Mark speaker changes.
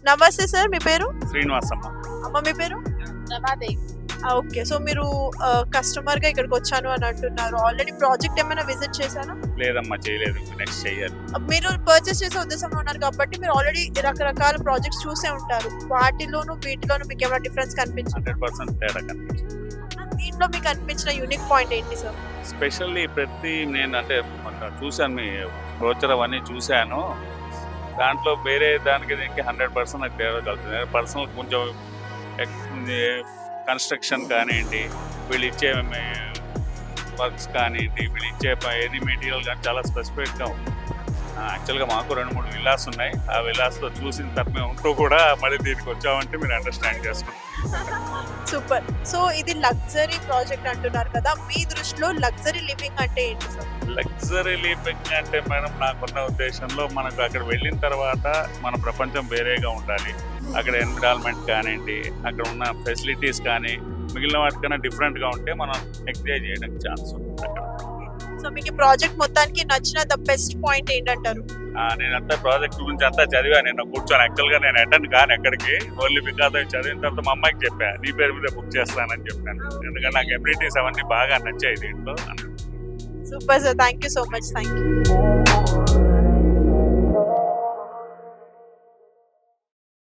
Speaker 1: నమస్తే సార్, మీ పేరు?
Speaker 2: శ్రీనివాసమ్మ.
Speaker 1: అమ్మ మీ పేరు?
Speaker 3: రమాదేవి.
Speaker 1: ఓకే. సో మీరు కస్టమర్‌గా ఇక్కడికి వచ్చాను అని అంటున్నారు. ఆల్రెడీ ప్రాజెక్ట్ ఏమైనా విజిట్ చేశారా?
Speaker 2: లేదమ్మా, చేయలేదు. నెక్స్ట్ చెయ్యాలి.
Speaker 1: మీరు పర్చేస్ చేసే ఉద్దేశంలో ఉన్నారు కాబట్టి మీరు ఆల్రెడీ రకరకాల ప్రాజెక్ట్స్ చూసే ఉంటారు. వాటిలోను వీటిలోను మీకు ఏమైనా డిఫరెన్స్ కనిపించింది?
Speaker 2: 100% తేడా కనిపించింది.
Speaker 1: దీంట్లో మీకు అనిపించిన యూనిక్ పాయింట్ ఏంటి సార్?
Speaker 2: స్పెషల్లీ నేను అంటే మొన్న చూశాను, మీ బ్రోచర్ అవన్నీ చూశాను. దాంట్లో వేరే దానికి దీనికి 100% నాకు తేడా కలుగుతుంది. పర్సనల్ కొంచెం కన్స్ట్రక్షన్ కానివ్వండి, వీళ్ళు ఇచ్చే వర్క్స్ కానివ్వండి, వీళ్ళు ఇచ్చే ఎనీ మెటీరియల్ కానీ చాలా స్పెసిఫిక్గా ఉంది. యాక్చువల్గా మాకు 2-3 విల్లాస్ ఉన్నాయి. ఆ విల్లాస్లో చూసిన తప్పే ఉంటూ కూడా మళ్ళీ దీనికి వచ్చామంటే మీరు అండర్స్టాండ్ చేసుకుంటారు.
Speaker 1: సూపర్. సో ఇది లగ్జరీ ప్రాజెక్ట్ అంటున్నారు కదా, మీ దృష్టిలో లగ్జరీ లివింగ్ అంటే ఏంటి సార్?
Speaker 2: లగ్జరీ లివింగ్ అంటే మేడం, నాకున్న ఉద్దేశంలో మనకు అక్కడ వెళ్ళిన తర్వాత మన ప్రపంచం వేరేగా ఉండాలి. అక్కడ ఎన్విరాన్మెంట్ కానివ్వండి, అక్కడ ఉన్న ఫెసిలిటీస్ కానీ మిగిలిన వాటికన్నా డిఫరెంట్గా ఉంటే మనం ఎంజాయ్ చేయడానికి ఛాన్స్ ఉంటుంది అక్కడ.
Speaker 1: సో మీకు ప్రాజెక్ట్ మొత్తానికి నచ్చిన ద బెస్ట్ పాయింట్ ఏంటంటారు?
Speaker 2: నేనంతా ప్రాజెక్ట్ గురించి అంతా చదివా. నేను కూర్చొని యాక్చువల్గా నేను అటెండ్ కాను ఎక్కడికి, ఓన్లీ బికాజ్ అవి చదివిన తర్వాత మా అమ్మాయికి చెప్పా, నీ పేరు మీద బుక్ చేస్తానని చెప్పాను. ఎందుకంటే నాకు ఎమ్యూనిటీస్ అవన్నీ బాగా నచ్చాయి దీంట్లో.
Speaker 1: Super sir, thank you so much. Thank you.